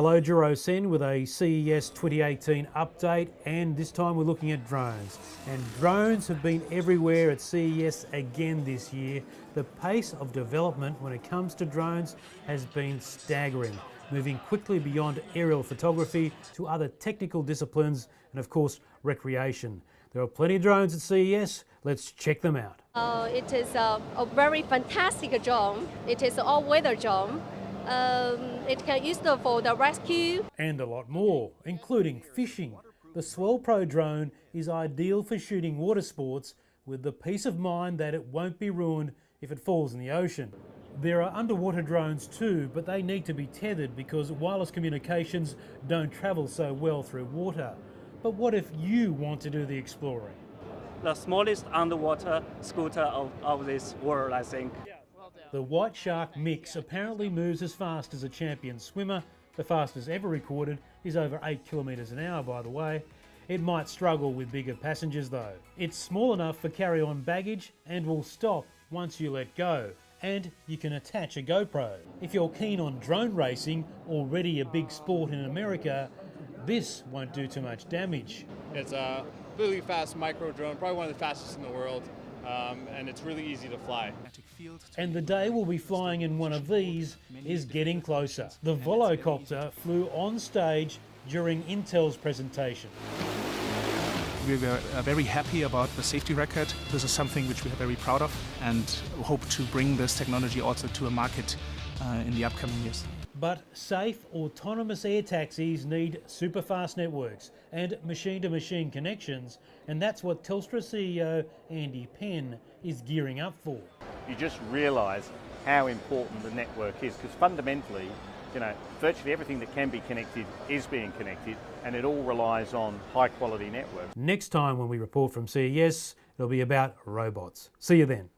Hello, Djuro Sen with a CES 2018 update, and this time we're looking at drones. And drones have been everywhere at CES again this year. The pace of development when it comes to drones has been staggering, moving quickly beyond aerial photography to other technical disciplines and, of course, recreation. There are plenty of drones at CES. Let's check them out. It is a very fantastic drone. It is an all-weather drone. It can use for the rescue. And a lot more, including fishing. The Swell Pro drone is ideal for shooting water sports with the peace of mind that it won't be ruined if it falls in the ocean. There are underwater drones too, but they need to be tethered because wireless communications don't travel so well through water. But what if you want to do the exploring? The smallest underwater scooter of this world, I think. The White Shark Mix apparently moves as fast as a champion swimmer. The fastest ever recorded is over 8 kilometres an hour, by the way. It might struggle with bigger passengers though. It's small enough for carry-on baggage and will stop once you let go. And you can attach a GoPro. If you're keen on drone racing, already a big sport in America, this won't do too much damage. It's a really fast micro drone, probably one of the fastest in the world. And it's really easy to fly. And the day we'll be flying in one of these is getting closer. The Volocopter flew on stage during Intel's presentation. We were very happy about the safety record. This is something which we are very proud of and hope to bring this technology also to a market in the upcoming years. But safe, autonomous air taxis need super fast networks and machine-to-machine connections, and that's what Telstra CEO Andy Penn is gearing up for. You just realise how important the network is, because fundamentally, virtually everything that can be connected is being connected, and it all relies on high-quality networks. Next time when we report from CES, it'll be about robots. See you then.